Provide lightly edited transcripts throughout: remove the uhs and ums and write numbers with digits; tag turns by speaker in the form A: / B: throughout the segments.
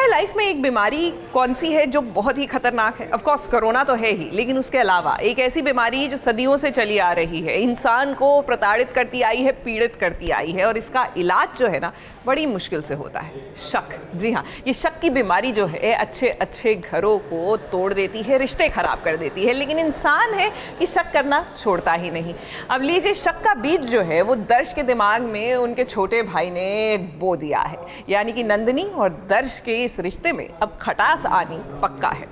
A: है लाइफ में एक बीमारी कौन सी है जो बहुत ही खतरनाक है? ऑफ कोर्स कोरोना तो है ही, लेकिन उसके अलावा एक ऐसी बीमारी जो सदियों से चली आ रही है, इंसान को प्रताड़ित करती आई है, पीड़ित करती आई है, और इसका इलाज जो है ना बड़ी मुश्किल से होता है, शक। जी हाँ, ये शक की बीमारी जो है अच्छे अच्छे घरों को तोड़ देती है, रिश्ते खराब कर देती है, लेकिन इंसान है कि शक करना छोड़ता ही नहीं। अब लीजिए, शक का बीज जो है वो दर्श के दिमाग में उनके छोटे भाई ने बो दिया है, यानी कि नंदिनी और दर्श के इस रिश्ते में अब खटास आनी पक्का है।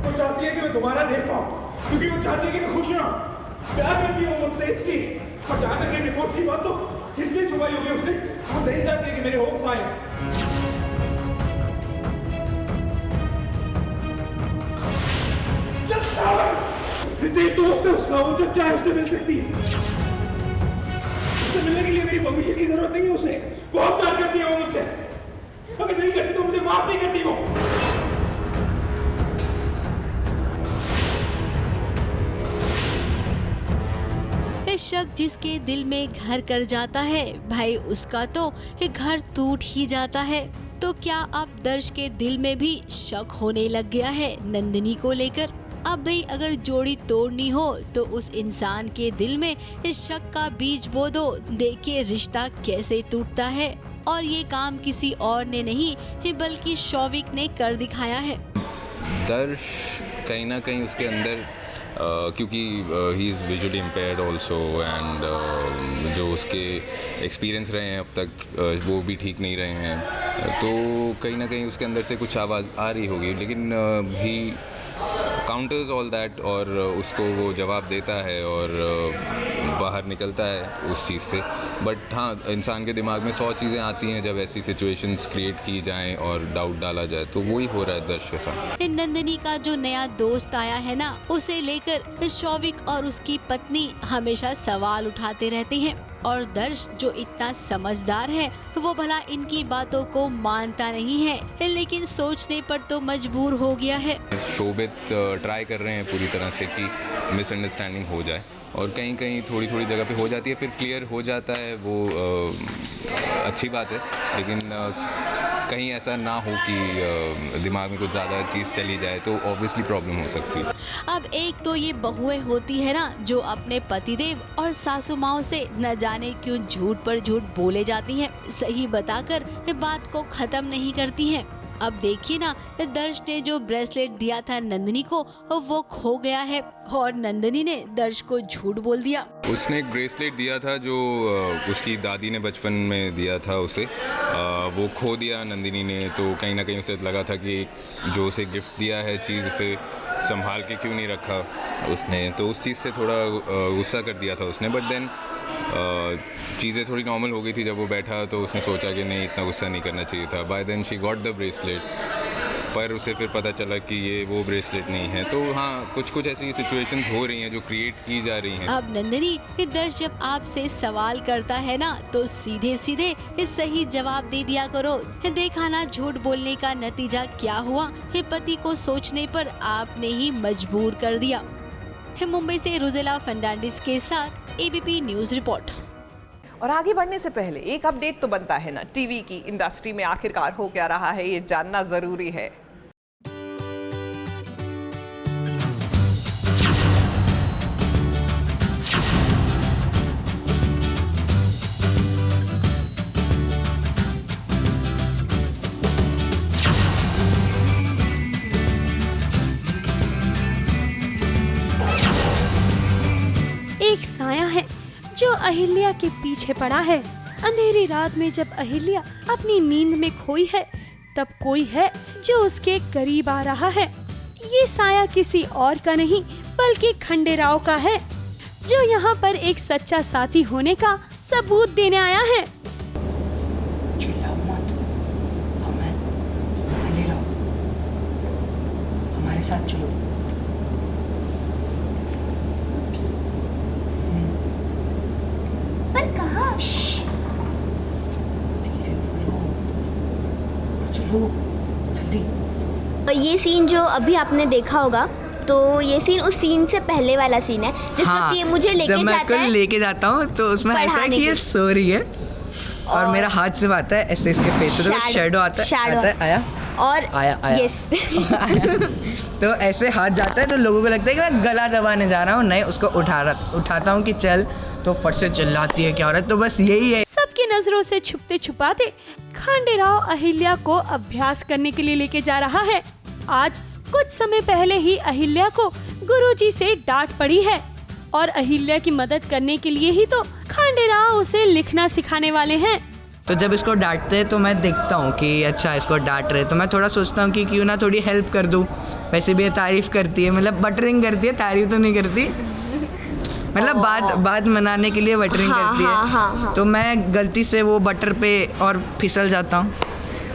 B: वो चाहती है कि मैं दोबारा देख पाऊं, क्योंकि वो चाहती है कि मैं खुश रहूं। प्यार करती हूँ मुझसे इसकी, और जहां तक मेरी रिपोर्ट की बात तो किसने छुपाई होगी उसने? वो नहीं चाहती कि मेरे होप्स आए। रितेश दोस्त है उसका, वो जब चाहे उससे मिल सकती है। उससे मिलने के लिए मेरी परमिशन की जरूरत नहीं है उसे। बहुत प्यार करती है वो मुझसे। अगर नहीं करती तो मुझे माफ नहीं करती वो।
C: शक जिसके दिल में घर कर जाता है भाई, उसका तो ये घर टूट ही जाता है। तो क्या अब दर्श के दिल में भी शक होने लग गया है नंदिनी को लेकर? अब भाई अगर जोड़ी तोड़नी हो तो उस इंसान के दिल में इस शक का बीज बो दो। देखिए रिश्ता कैसे टूटता है, और ये काम किसी और ने नहीं बल्कि शौविक ने कर दिखाया है।
D: दर्श कहीं ना कहीं उसके अंदर क्योंकि he is visually impaired also, and जो उसके एक्सपीरियंस रहे हैं अब तक वो भी ठीक नहीं रहे हैं, तो कहीं ना कहीं उसके अंदर से कुछ आवाज़ आ रही होगी, लेकिन ही काउंटर्स ऑल दैट, और उसको वो जवाब देता है और बाहर निकलता है उस चीज़ से। बट हाँ, इंसान के दिमाग में 100 चीज़ें आती हैं जब ऐसी सिचुएशंस क्रिएट की जाएं और डाउट डाला जाए, तो वही हो रहा है दर्श के साथ।
C: नंदिनी का जो नया दोस्त आया है ना, उसे लेकर शौविक और उसकी पत्नी हमेशा सवाल उठाते रहते हैं, और दर्श जो इतना समझदार है वो भला इनकी बातों को मानता नहीं है, लेकिन सोचने पर तो मजबूर हो गया है।
D: शोभित ट्राई कर रहे हैं पूरी तरह से कि मिसअंडरस्टैंडिंग हो जाए, और कहीं कहीं थोड़ी थोड़ी जगह पे हो जाती है, फिर क्लियर हो जाता है, वो अच्छी बात है, लेकिन कहीं ऐसा ना हो कि दिमाग में कुछ ज़्यादा चीज़ चली जाए तो ऑब्वियसली प्रॉब्लम हो सकती है।
C: अब एक तो ये बहुएं होती है ना जो अपने पतिदेव और सासू माओ से न जाने क्यों झूठ पर झूठ बोले जाती हैं, सही बताकर बात को खत्म नहीं करती हैं। अब देखिए ना, दर्श ने जो ब्रेसलेट दिया था नंदिनी को वो खो गया है, और नंदिनी ने दर्श को झूठ बोल दिया।
D: उसने एक ब्रेसलेट दिया था जो उसकी दादी ने बचपन में दिया था उसे, वो खो दिया नंदिनी ने, तो कहीं ना कहीं उसे लगा था कि जो उसे गिफ्ट दिया है चीज़ उसे संभाल के क्यों नहीं रखा उसने, तो उस चीज़ से थोड़ा गुस्सा कर दिया था उसने। बट देन चीज़ें थोड़ी नॉर्मल हो गई थी जब वो बैठा, तो उसने सोचा कि नहीं, इतना गुस्सा नहीं करना चाहिए था। By then she got the bracelet, पर उसे फिर पता चला कि ये वो ब्रेसलेट नहीं है। तो हाँ, कुछ कुछ ऐसी सिचुएशंस हो रही हैं जो क्रिएट की जा रही हैं।
C: अब नंदिनी, दर्श जब आपसे सवाल करता है ना तो सीधे सीधे सही जवाब दे दिया करो। देखा ना झूठ बोलने का नतीजा क्या हुआ, पति को सोचने पर आपने ही मजबूर कर दिया। मुंबई से रुजेला फर्नांडिस के साथ एबीपी न्यूज रिपोर्ट।
A: और आगे बढ़ने से पहले एक अपडेट तो बनता है ना, टीवी की इंडस्ट्री में आखिरकार हो क्या रहा है ये जानना जरूरी है।
E: एक साया है जो अहिल्या के पीछे पड़ा है। अंधेरी रात में जब अहिल्या अपनी नींद में खोई है, तब कोई है जो उसके करीब आ रहा है। ये साया किसी और का नहीं बल्कि खंडेराव का है, जो यहाँ पर एक सच्चा साथी होने का सबूत देने आया है।
F: चिल्लाओ मत, खंडेराव, हमारे साथ चलो।
G: पर कहाँ?
F: धीरे बोलो, चलो जल्दी।
G: ये सीन जो अभी आपने देखा होगा, तो ये सीन उस सीन से पहले वाला सीन है जिस वक्त ये मुझे लेके
F: जब मैं
G: जाता
F: इसको
G: है
F: लेके जाता हूँ तो उसमें ऐसा है
G: पढ़ाने
F: कि ये
G: के
F: सो रही है और मेरा हाथ जब आता है ऐसे इसके फेस पे तो शैडो आता है आया
G: और
F: आया
G: यस
F: तो ऐसे हाथ जाता है तो लोगों को लगता है कि मैं गला दबाने जा रहा हूँ, नहीं उसको उठाता हूँ कि चल, तो फट से चिल्लाती है क्या हो रहा है। तो बस यही है।
E: सबकी नजरों से छुपते छुपाते खांडेराव अहिल्या को अभ्यास करने के लिए लेके जा रहा है। आज कुछ समय पहले ही अहिल्या को गुरुजी से डांट पड़ी है और अहिल्या की मदद करने के लिए ही तो खांडेराव उसे लिखना सिखाने वाले हैं।
F: तो जब इसको डांटते हैं तो मैं देखता हूँ कि अच्छा इसको डांट रहे, तो मैं थोड़ा सोचता हूँ कि क्यों ना थोड़ी हेल्प कर दूँ। वैसे भी ये तारीफ करती है, मतलब बटरिंग करती है, तारीफ तो नहीं करती, मतलब बात मनाने के लिए बटरिंग करती है।
G: हाँ।
F: तो मैं गलती से वो बटर पे और फिसल जाता हूँ,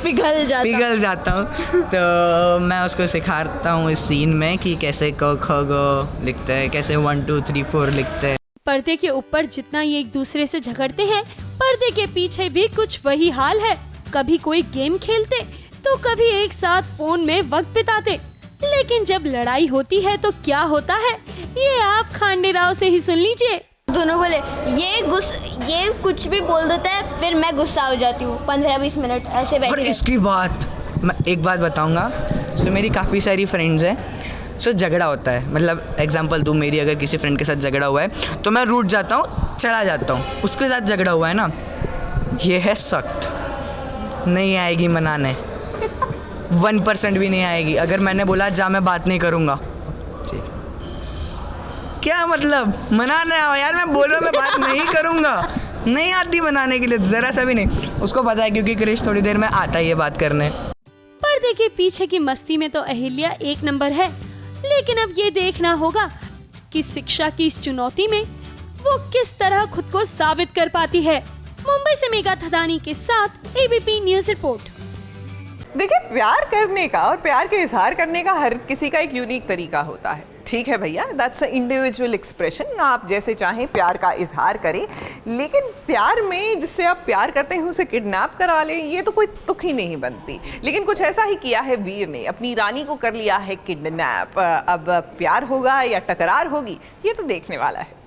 F: पिघल जाता हूँ। तो मैं उसको सिखाता हूँ इस सीन में कि कैसे क ख ग लिखते हैं, कैसे 1 2 3 4 लिखते हैं।
E: पर्दे के ऊपर जितना ये एक दूसरे से झगड़ते हैं, पर्दे के पीछे भी कुछ वही हाल है। कभी कोई गेम खेलते तो कभी एक साथ फोन में वक्त बिताते, लेकिन जब लड़ाई होती है तो क्या होता है ये आप खांडेराव से ही सुन लीजिए।
G: दोनों बोले ये कुछ भी बोल देता है, फिर मैं गुस्सा हो जाती हूँ। 15-20 मिनट ऐसे बैठे
F: और इसकी बात मैं एक बात बताऊंगा। सो मेरी काफ़ी सारी फ्रेंड्स हैं, सो झगड़ा होता है, मतलब एग्जांपल दूँ, मेरी अगर किसी फ्रेंड के साथ झगड़ा हुआ है तो मैं रूठ जाता हूँ, चला जाता हूँ। उसके साथ झगड़ा हुआ है ना, ये है सख्त, नहीं आएगी मनाने, 1% भी नहीं आएगी। अगर मैंने बोला जा मैं बात नहीं करूँगा, ठीक है, क्या मतलब मनाने आओ यार, मैं बोल रहा हूँ मैं बात नहीं करूँगा, नहीं आती मनाने के लिए ज़रा सा भी नहीं। उसको पता है क्योंकि क्रिश थोड़ी देर में आता ही है बात करने।
E: पर्दे के पीछे की मस्ती में तो अहिल्या एक नंबर है, लेकिन अब ये देखना होगा कि शिक्षा की इस चुनौती में वो किस तरह खुद को साबित कर पाती है। मुंबई से मेघा थदानी के साथ एबीपी न्यूज रिपोर्ट।
A: देखिए, प्यार करने का और प्यार के इजहार करने का हर किसी का एक यूनिक तरीका होता है। ठीक है भैया, दैट्स इंडिविजुअल एक्सप्रेशन, आप जैसे चाहें प्यार का इजहार करें, लेकिन प्यार में जिससे आप प्यार करते हैं उसे किडनैप करा लें, ये तो कोई तुक ही नहीं बनती। लेकिन कुछ ऐसा ही किया है वीर ने, अपनी रानी को कर लिया है किडनैप। अब प्यार होगा या टकरार होगी, ये तो देखने वाला है।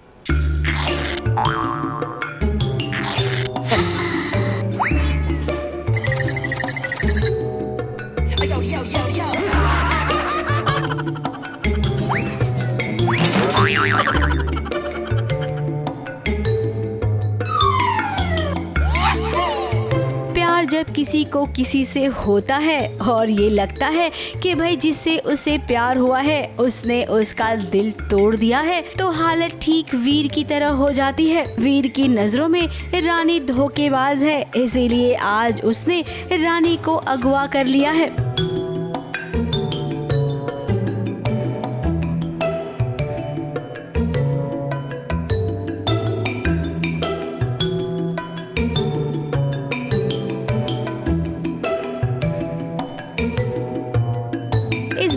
C: प्यार जब किसी को किसी से होता है और ये लगता है कि भाई जिससे उसे प्यार हुआ है उसने उसका दिल तोड़ दिया है, तो हालत ठीक वीर की तरह हो जाती है। वीर की नजरों में रानी धोखेबाज है, इसीलिए आज उसने रानी को अगवा कर लिया है।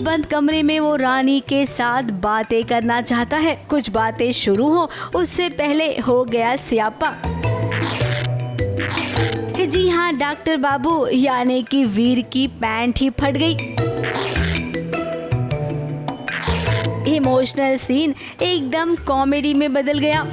C: बंद कमरे में वो रानी के साथ बातें करना चाहता है। कुछ बातें शुरू हो उससे पहले हो गया स्यापा। जी हाँ डॉक्टर बाबू, यानी कि वीर की पैंट ही फट गई। इमोशनल सीन एकदम कॉमेडी में बदल गया।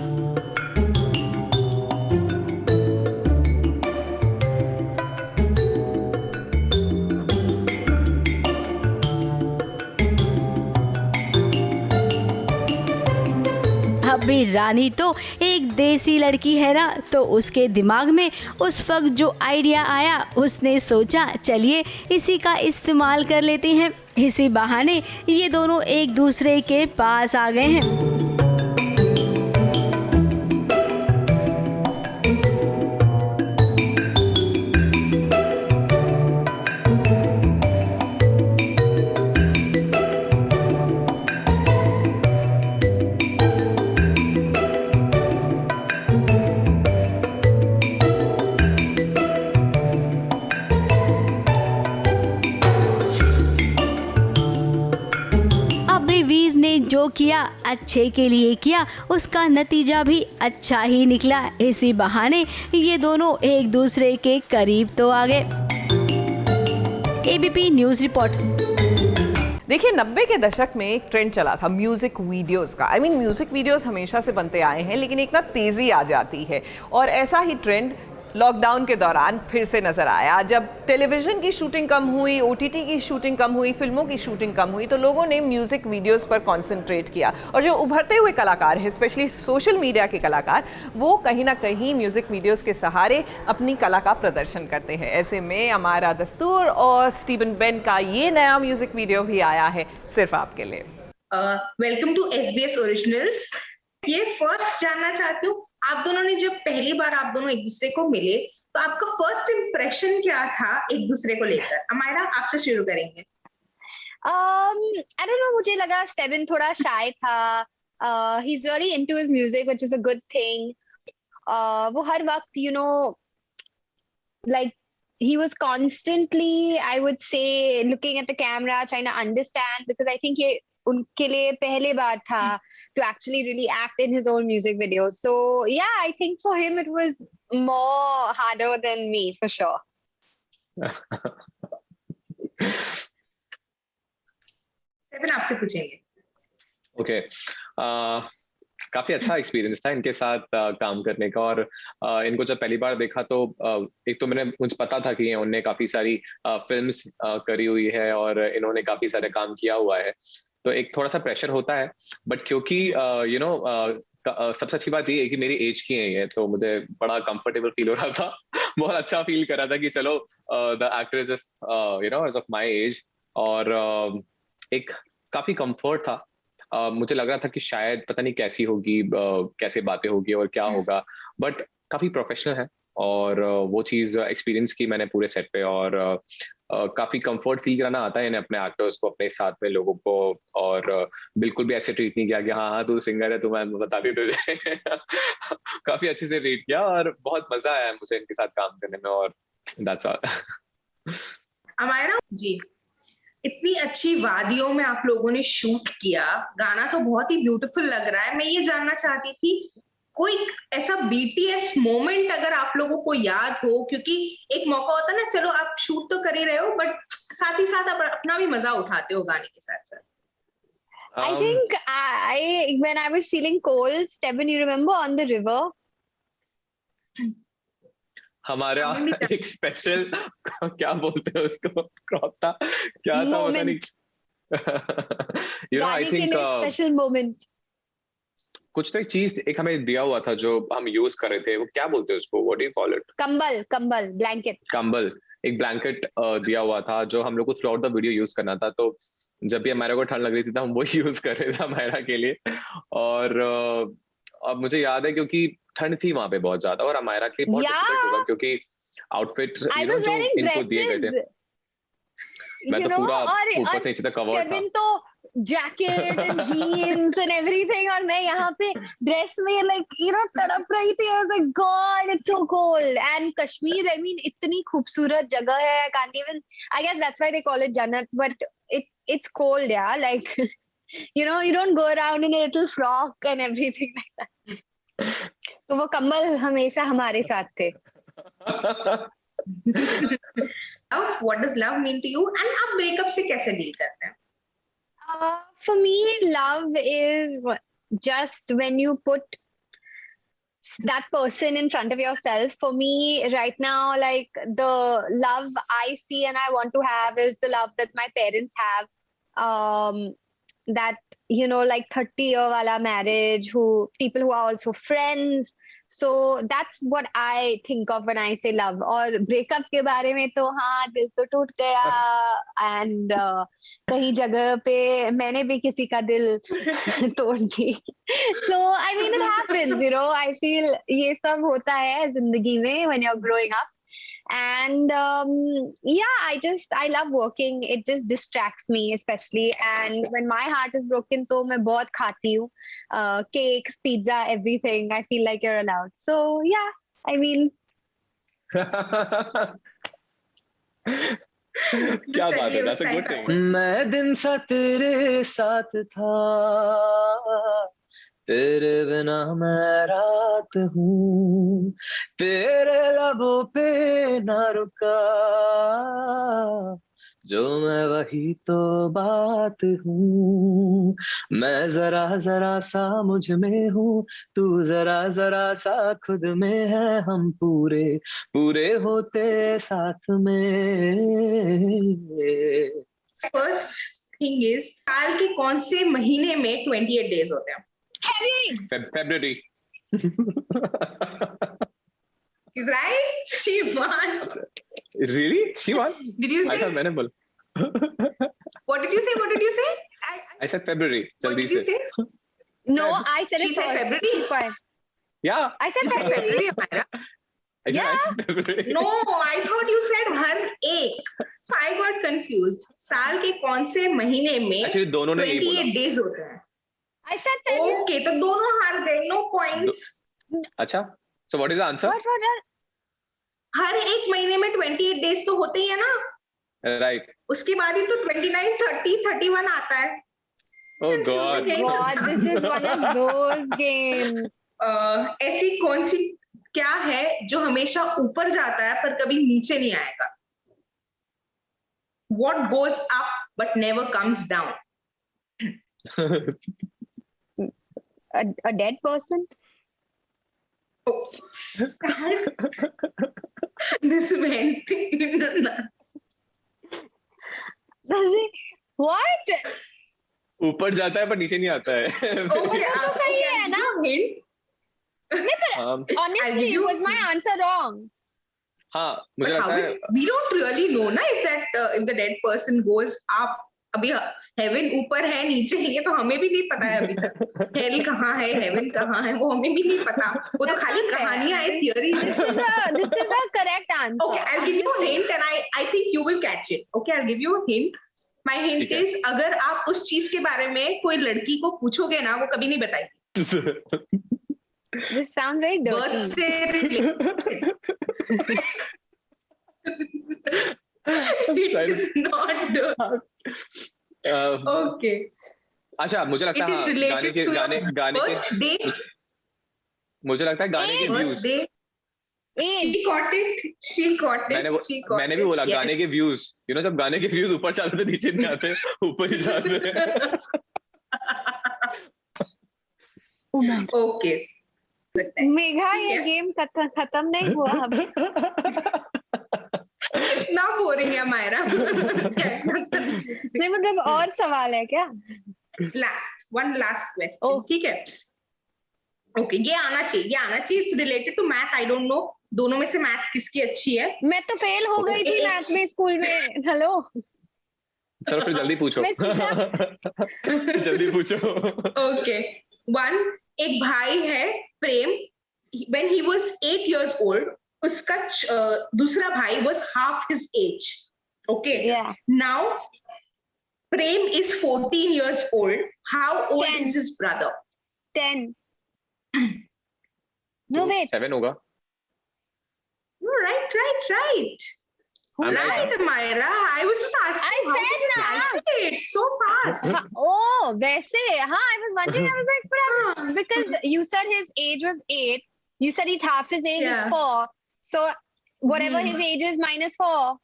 C: अभी रानी तो एक देसी लड़की है ना, तो उसके दिमाग में उस वक्त जो आइडिया आया उसने सोचा चलिए इसी का इस्तेमाल कर लेते हैं। इसी बहाने ये दोनों एक दूसरे के पास आ गए हैं। जो किया अच्छे के लिए किया, उसका नतीजा भी अच्छा ही निकला। इसी बहाने ये दोनों एक दूसरे के करीब तो आ गए। ABP news report.
A: देखिए 90 के दशक में एक ट्रेंड चला था म्यूजिक वीडियोस का। आई मीन म्यूजिक वीडियोस हमेशा से बनते आए हैं, लेकिन एक ना तेजी आ जाती है, और ऐसा ही ट्रेंड लॉकडाउन के दौरान फिर से नजर आया। जब टेलीविजन की शूटिंग कम हुई, ओटीटी की शूटिंग कम हुई, फिल्मों की शूटिंग कम हुई, तो लोगों ने म्यूजिक वीडियोस पर कॉन्सेंट्रेट किया। और जो उभरते हुए कलाकार हैं, स्पेशली सोशल मीडिया के कलाकार, वो कहीं ना कहीं म्यूजिक वीडियोस के सहारे अपनी कला का प्रदर्शन करते हैं। ऐसे में अमायरा दस्तूर और स्टीवन बेन का ये नया म्यूजिक वीडियो भी आया है सिर्फ आपके लिए।
H: Welcome to SBS originals. ये फर्स्ट जानना चाहती हूँ, आप दोनों ने जब पहली बार आप दोनों एक दूसरे को मिले तो आपका फर्स्ट इम्प्रेशन क्या था एक दूसरे को लेकर? अमायरा, आपसे शुरू करेंगे।
G: आई डोंट नो, मुझे लगा स्टेवन थोड़ा शाय था। He is really into his music, which is a good thing. वो हर वक्त like he was constantly, I would say, looking at the camera, trying to understand, because I think ये उनके लिए पहले बार था to actually really act in his own music videos. So yeah, I think for him it was more harder than me, for sure.
H: Stefan, आपसे पूछेंगे।
I: Okay, काफी अच्छा experience था इनके साथ काम करने का। और इनको जब पहली बार देखा तो एक तो मुझे पता था कि उन्होंने काफी सारी फिल्म्स करी हुई है और इन्होंने काफी सारे काम किया हुआ है, तो एक थोड़ा सा प्रेशर होता है। बट क्योंकि सबसे अच्छी बात ये है कि मेरी एज की है ये, तो मुझे बड़ा कंफर्टेबल फील हो रहा था। बहुत अच्छा फील कर रहा था कि चलो the actor is of my age, और एक काफी कंफर्ट था। मुझे लग रहा था कि शायद पता नहीं कैसी होगी, कैसे बातें होगी और क्या होगा, बट काफी प्रोफेशनल है, और वो चीज एक्सपीरियंस की मैंने पूरे सेट पे। और काफी कंफर्ट फील कराना आता है इन्हें अपने एक्टर्स को, अपने साथ में लोगों को, और बिल्कुल भी ऐसे ट्रीट नहीं किया कि हाँ हाँ तू सिंगर है, तो मैं बता दी तुझे। काफी अच्छे से ट्रीट किया और बहुत मजा आया मुझे इनके साथ काम करने में, और दैट्स ऑल।
H: अमायरा जी, इतनी अच्छी वादियों में आप लोगों ने शूट किया, गाना तो बहुत ही ब्यूटीफुल लग रहा है। मैं ये जानना चाहती थी, कोई ऐसा BTS मोमेंट अगर आप लोगों को याद हो, क्योंकि एक मौका होता है ना, चलो आप शूट तो कर ही रहे हो बट साथ ही साथ आप अपना भी मजा उठाते हो गाने के साथ साथ।
G: I think when I was feeling cold, Steven, you remember on the river?
I: हमारा एक स्पेशल क्या बोलते हैं उसको, क्रॉप था क्या था पता नहीं। I think
G: स्पेशल मोमेंट
I: कुछ तो एक चीज एक हमें दिया हुआ था जो हम यूज कर रहे थे, वो क्या बोलते हैं उसको, what do you call it?
G: कंबल ब्लैंकेट।
I: कंबल, एक ब्लैंकेट दिया हुआ था जो हम लोग को through out the video use करना था। तो जब भी हमारे को ठंड लग रही थी तो हम वो यूज कर रहे थे हमारा के लिए। और अब मुझे याद है क्योंकि ठंड थी वहां पे बहुत ज्यादा, और अमायरा के लिए बहुत डिफिकल्ट होगा क्योंकि आउटफिट जो इनको दिए गए थे, मैं तो पूरा ऊपर से नीचे तक कवर था।
G: तो jacket and jeans and everything, और मैं यहाँ पे ड्रेस में तड़प रही थी। I was like god, it's so cold. And Kashmir, I mean, इतनी खूबसूरत जगह है, I can't even, I guess that's why they call it जन्नत, but it's cold, yeah, like you don't go around in a little frock and everything like that. तो वो कंबल हमेशा हमारे साथ थे।
H: Love, what does love mean to you? And आप breakup से कैसे डील करते हैं?
G: For me, love is just when you put that person in front of yourself. For me right now, like, the love I see and I want to have is the love that my parents have, that like 30-year wala marriage, people who are also friends. So that's what I think of when I say love. और breakup के बारे में तो हाँ, दिल तो टूट गया, and कहीं जगह पे मैंने भी किसी का दिल तोड़ दी। So I mean it happens, I feel ये सब होता है जिंदगी में when you're growing up. And yeah, I love working. It just distracts me especially, and when my heart is broken तो मैं बहुत खाती हूँ, cakes, pizza, everything. I feel like you're allowed. So yeah, I mean
I: क्या बात है, that's a good thing.
F: मैं दिन सा तेरे साथ था, तेरे बिना मैं रात हूँ, तेरे लबों पे ना रुका,
I: जो मैं वही तो बात हूँ, मैं जरा जरा सा मुझ में हूँ, तू जरा जरा सा खुद में है, हम पूरे पूरे होते साथ में।
H: फर्स्ट थिंग इज, साल के कौन से महीने में 28 डेज होते हैं?
I: February.
H: Is right? She won.
I: Really? She won?
H: Did you
I: I
H: say?
I: thought मैंने बोला.
H: What did you say? What did you say?
I: I said February.
H: What
I: जल्दी
H: did you
I: से.
H: say?
G: No, I said
H: She
G: it
H: said
G: first.
H: February?
G: Keep quiet.
I: Yeah.
G: I said
H: You said
G: February.
H: February, Amira.
I: I said February.
H: No, I thought you said हर एक. So I got confused. साल के कौन से महीने में
I: Actually दोनों ने यही
H: 28
I: बोला.
H: days होते हैं?
G: I said February.
H: Okay, तो दोनों हार गए. No points.
I: अच्छा. So what is the answer?
G: What?
H: हर एक महीने में 28 डेज तो होते ही है ना.
I: Right.
H: उसके बाद ही तो 29, 30, 31 आता है.
I: Oh God.
G: God, this is one of those games.
H: ऐसी कौन सी क्या है जो हमेशा ऊपर जाता है पर कभी नीचे नहीं आएगा? What goes up but never comes down?
G: A dead person?
H: Oh, this went in
G: Does it? What?
I: ऊपर जाता है पर नीचे नहीं आता है.
H: Okay,
G: तो सही है ना?
H: hint.
G: Honestly,
H: you-
G: was my answer wrong?
I: हाँ मुझे
H: But how
I: लगता है.
H: we don't really know ना if the dead person goes up. अभी heaven ऊपर है नीचे है, ये तो हमें भी नहीं पता है अभी तक. Hell कहाँ है, heaven कहाँ है, वो हमें भी नहीं पता. वो तो
G: That's
H: खाली
G: not fair.
H: कहानियां है, theories
G: This
H: है.
G: is the correct answer.
H: Okay, I'll give you a hint and I think you will catch it. Okay, I'll give you a hint. My hint
I: ठीक है.
H: is अगर आप उस चीज के बारे में कोई लड़की को पूछोगे ना, वो कभी नहीं बताएगी.
G: This sounds very
H: Birth
G: dirty.
H: से related. It is not dirty. Okay.
I: अच्छा मुझे लगता
H: It
I: है
H: is
I: हाँ,
H: related to your
I: गाने के
H: birthday.
I: मुझे लगता है गाने के views.
H: Birthday.
G: Age.
H: She got it. She got it. She got
I: मैंने भी
H: it.
I: बोला
H: Yes.
I: गाने के व्यूज. जब गाने के व्यूज ऊपर जाते तो नीचे नहीं आते, ऊपर ही जाते हैं.
H: Okay.
G: मेघा, ये गेम खत्म नहीं हुआ अभी.
H: इतना बोरिंग है मायरा.
G: नहीं मतलब और सवाल है क्या?
H: One last question.
G: Oh.
H: ठीक है. Okay, ये आना चाहिए. It's related to math. I don't know. दोनों में से मैथ किसकी अच्छी है?
G: मैं तो फेल हो गई थी मैथ में स्कूल में. हेलो.
I: चलो फिर जल्दी पूछो. जल्दी पूछो.
H: Okay. One, एक भाई है प्रेम. When he was 8 years old, उसका दूसरा भाई was half his age. Okay.
G: Yeah.
H: Now, Prem is 14 years old. How old
G: 10.
H: is his brother?
G: 10. No, wait.
I: 7 होगा.
H: No, right.
I: I'm
H: Right,
I: right,
H: Myra. I was just asking.
G: I
H: how
G: said
H: did you
G: na.
H: calculate so fast?
G: Oh, वैसे. हाँ, I was wondering. I was like, but because you said his age was 8. You said he's half his age. It's
H: Yeah.
G: 4. So whatever his age is minus 4.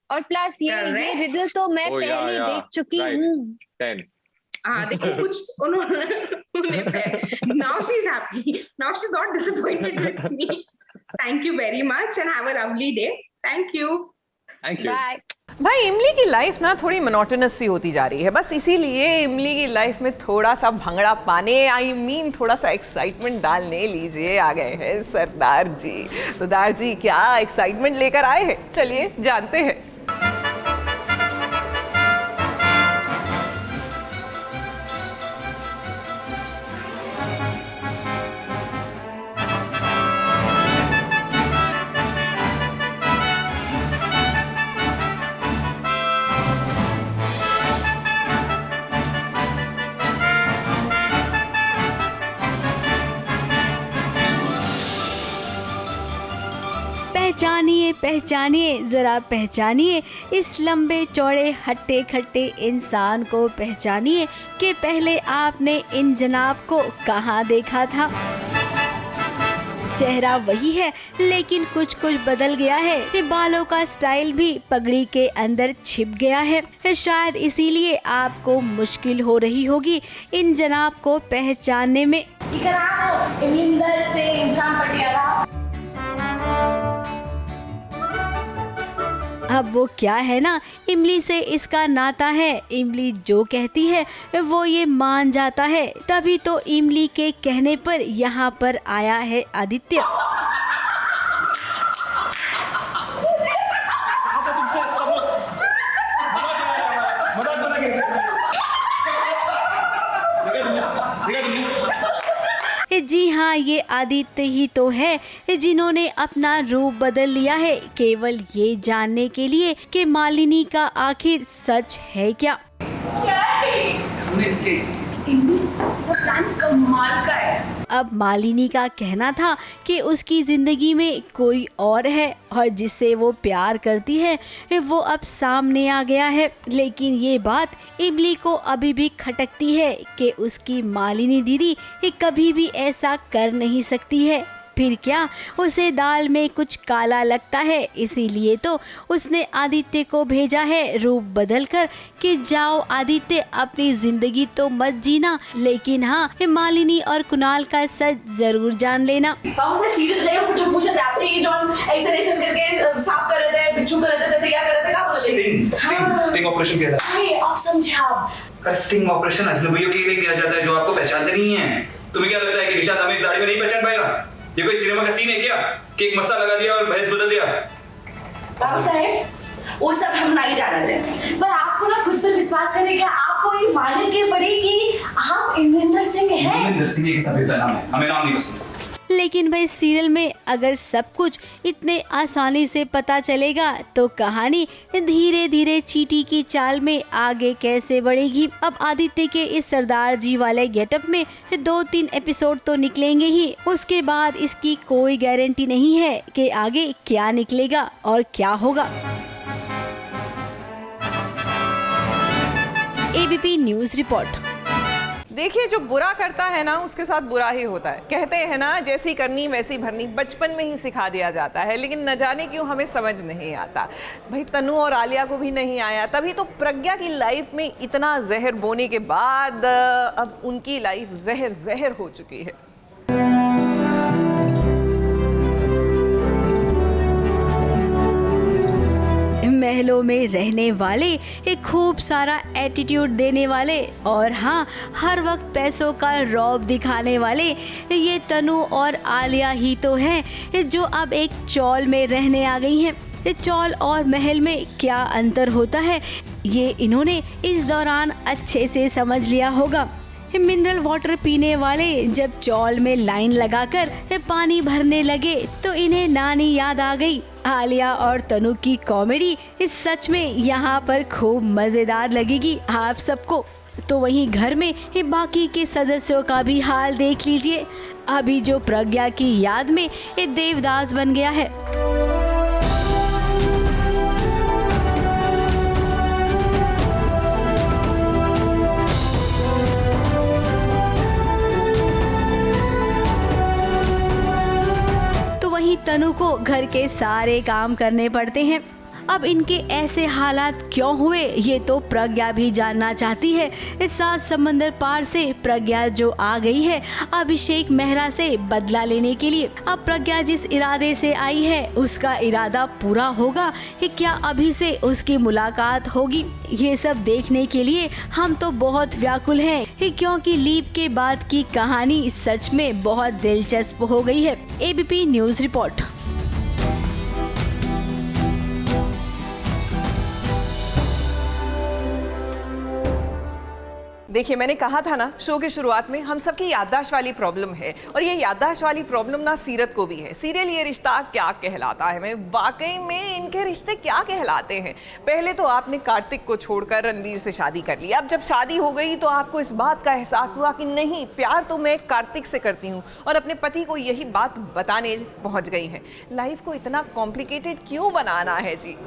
G: और plus ये
H: Correct.
G: Riddle तो मैं
I: Oh, yeah,
G: पहले
I: yeah.
G: देख चुकी
I: Right.
G: हूँ.
I: 10.
H: देखो कुछ उन्होंने now she's happy. Now she's not disappointed with me. Thank you very much and have a lovely day. Thank you.
I: Thank you.
G: Bye.
A: भाई इमली की लाइफ ना थोड़ी मोनोटोनस सी होती जा रही है. बस इसीलिए इमली की लाइफ में थोड़ा सा भंगड़ा पाने थोड़ा सा एक्साइटमेंट डालने लीजिए आ गए हैं सरदार जी. सरदार जी क्या एक्साइटमेंट लेकर आए हैं, चलिए जानते हैं.
C: पहचानिए ज़रा पहचानिए इस लंबे चौड़े हट्टे खट्टे इंसान को पहचानिए कि पहले आपने इन जनाब को कहाँ देखा था. चेहरा वही है लेकिन कुछ कुछ बदल गया है। ये बालों का स्टाइल भी पगड़ी के अंदर छिप गया है। शायद इसीलिए आपको मुश्किल हो रही होगी इन जनाब को पहचानने में। अब वो क्या है ना, इमली से इसका नाता है। इमली जो कहती है वो ये मान जाता है। तभी तो इमली के कहने पर यहाँ पर आया है आदित्य। जी हाँ, ये आदित्य ही तो है जिन्होंने अपना रूप बदल लिया है केवल ये जानने के लिए कि मालिनी का आखिर सच है क्या। कमाल का है। अब मालिनी का कहना था कि उसकी जिंदगी में कोई और है और जिससे वो प्यार करती है वो अब सामने आ गया है। लेकिन ये बात इमली को अभी भी खटकती है कि उसकी मालिनी दीदी कभी भी ऐसा कर नहीं सकती है। फिर क्या, उसे दाल में कुछ काला लगता है, इसीलिए तो उसने आदित्य को भेजा है रूप बदलकर कि जाओ आदित्य, अपनी जिंदगी तो मत जीना लेकिन हाँ मालिनी और कुणाल का सच जरूर जान लेना।
B: स्टिंग ऑपरेशन अजनबियों के लिए किया जाता है जो आपको पहचानते नहीं है। तुम्हें क्या लगता है कि निशात हमें इस दाढ़ी में नहीं पहचान पाएगा? ये कोई सिनेमा का सीन है क्या कि एक मस्सा लगा दिया और भैंस बदल दिया?
J: बाबू साहब, वो सब हम नहीं जानते थे, पर आपको ना खुद पर विश्वास करने का आपको ये मानने के पड़े कि आप इमरिंदर सिंह हैं।
B: इमरिंदर सिंह एक सभ्यता नाम है, हमें नाम नहीं पसंद।
C: लेकिन भाई सीरियल में अगर सब कुछ इतने आसानी से पता चलेगा तो कहानी धीरे धीरे चींटी की चाल में आगे कैसे बढ़ेगी। अब आदित्य के इस सरदार जी वाले गेटअप में 2-3 एपिसोड तो निकलेंगे ही, उसके बाद इसकी कोई गारंटी नहीं है कि आगे क्या निकलेगा और क्या होगा। ABP news report.
A: देखिए, जो बुरा करता है ना उसके साथ बुरा ही होता है। कहते हैं ना, जैसी करनी वैसी भरनी, बचपन में ही सिखा दिया जाता है, लेकिन न जाने क्यों हमें समझ नहीं आता। भाई तनु और आलिया को भी नहीं आया, तभी तो प्रज्ञा की लाइफ में इतना जहर बोने के बाद अब उनकी लाइफ जहर जहर हो चुकी है।
C: महलों में रहने वाले, एक खूब सारा एटीट्यूड देने वाले और हाँ हर वक्त पैसों का रौब दिखाने वाले ये तनु और आलिया ही तो हैं जो अब एक चौल में रहने आ गई हैं। चौल और महल में क्या अंतर होता है ये इन्होंने इस दौरान अच्छे से समझ लिया होगा। मिनरल वाटर पीने वाले जब चौल में लाइन लगाकर पानी भरने लगे तो इन्हें नानी याद आ गई। आलिया और तनु की कॉमेडी इस सच में यहाँ पर खूब मजेदार लगेगी आप सबको। तो वहीं घर में बाकी के सदस्यों का भी हाल देख लीजिए। अभी जो प्रज्ञा की याद में ये देवदास बन गया है। तनु को घर के सारे काम करने पड़ते हैं। अब इनके ऐसे हालात क्यों हुए ये तो प्रज्ञा भी जानना चाहती है। इस 7 समंदर पार से प्रज्ञा जो आ गई है अभिषेक मेहरा से बदला लेने के लिए। अब प्रज्ञा जिस इरादे से आई है उसका इरादा पूरा होगा कि क्या अभी से उसकी मुलाकात होगी। ये सब देखने के लिए हम तो बहुत व्याकुल हैं क्योंकि लीप के बाद की कहानी सच में बहुत दिलचस्प हो गई है। ABP news report.
A: देखिए, मैंने कहा था ना शो की शुरुआत में, हम सबकी याददाश्त वाली प्रॉब्लम है और ये याददाश्त वाली प्रॉब्लम ना सीरत को भी है। सीरियल ये रिश्ता क्या कहलाता है, मैं वाकई में इनके रिश्ते क्या कहलाते हैं। पहले तो आपने कार्तिक को छोड़कर रणवीर से शादी कर ली, अब जब शादी हो गई तो आपको इस बात का एहसास हुआ कि नहीं, प्यार तो मैं कार्तिक से करती हूँ और अपने पति को यही बात बताने पहुंच गई है। लाइफ को इतना कॉम्प्लिकेटेड क्यों बनाना है जी।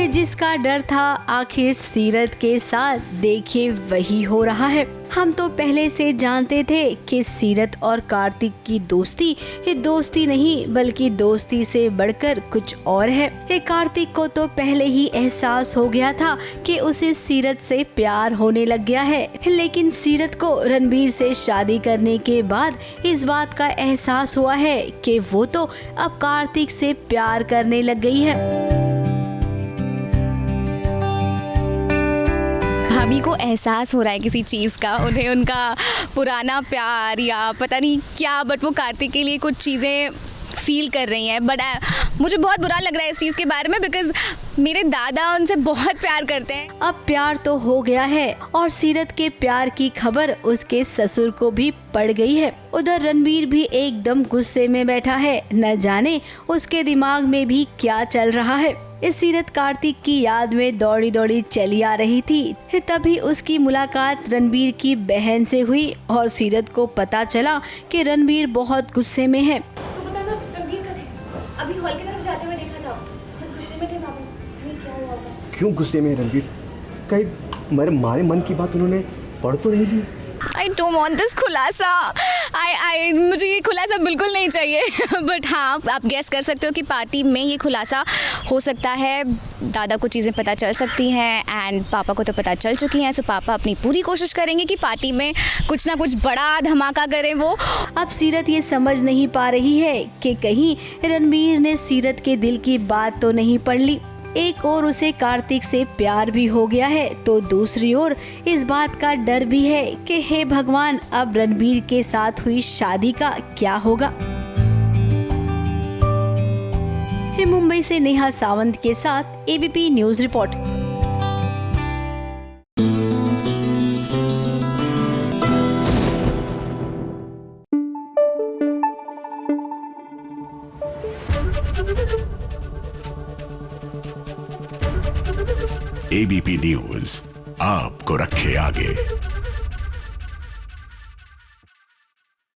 C: जिसका डर था आखिर सीरत के साथ देखिए वही हो रहा है। हम तो पहले से जानते थे कि सीरत और कार्तिक की दोस्ती ये दोस्ती नहीं बल्कि दोस्ती से बढ़कर कुछ और है। कार्तिक को तो पहले ही एहसास हो गया था कि उसे सीरत से प्यार होने लग गया है, लेकिन सीरत को रणबीर से शादी करने के बाद इस बात का एहसास हुआ है कि वो तो अब कार्तिक से प्यार करने लग गई है।
K: भाभी को एहसास हो रहा है किसी चीज़ का, उन्हें उनका पुराना प्यार या पता नहीं क्या, बट वो कार्तिक के लिए कुछ चीज़ें फील कर रही हैं। बट मुझे बहुत बुरा लग रहा है इस चीज़ के बारे में, बिकॉज मेरे दादा उनसे बहुत प्यार करते हैं।
C: अब प्यार तो हो गया है और सीरत के प्यार की खबर उसके ससुर को भी पड़ गई है। उधर रणबीर भी एकदम गुस्से में बैठा है, न जाने उसके दिमाग में भी क्या चल रहा है। इस सीरत कार्तिक की याद में दौड़ी दौड़ी चली आ रही थी, तभी उसकी मुलाकात रणबीर की बहन से हुई और सीरत को पता चला कि रणबीर बहुत गुस्से में है।
K: अभी हॉल की तरफ जाते हुए देखा था, गुस्से में थे बाबू, क्या हुआ होगा?
L: क्यों गुस्से में रणबीर? कहीं हमारे मन की बात उन्होंने पढ़ तो नहीं ली?
K: I don't want this खुलासा। मुझे ये खुलासा बिल्कुल नहीं चाहिए। बट हाँ, आप गेस कर सकते हो कि पार्टी में ये खुलासा हो सकता है। दादा को चीज़ें पता चल सकती हैं एंड पापा को तो पता चल चुकी हैं। सो पापा अपनी पूरी कोशिश करेंगे कि पार्टी में कुछ ना कुछ बड़ा धमाका करें वो।
C: अब सीरत ये समझ नहीं पा रही है कि कहीं रणबीर ने सीरत के दिल की बात तो नहीं पढ़ ली। एक और उसे कार्तिक से प्यार भी हो गया है तो दूसरी ओर इस बात का डर भी है कि हे भगवान, अब रणबीर के साथ हुई शादी का क्या होगा। मुंबई से नेहा सावंत के साथ ABP news report.
M: ABP news आपको रखे आगे।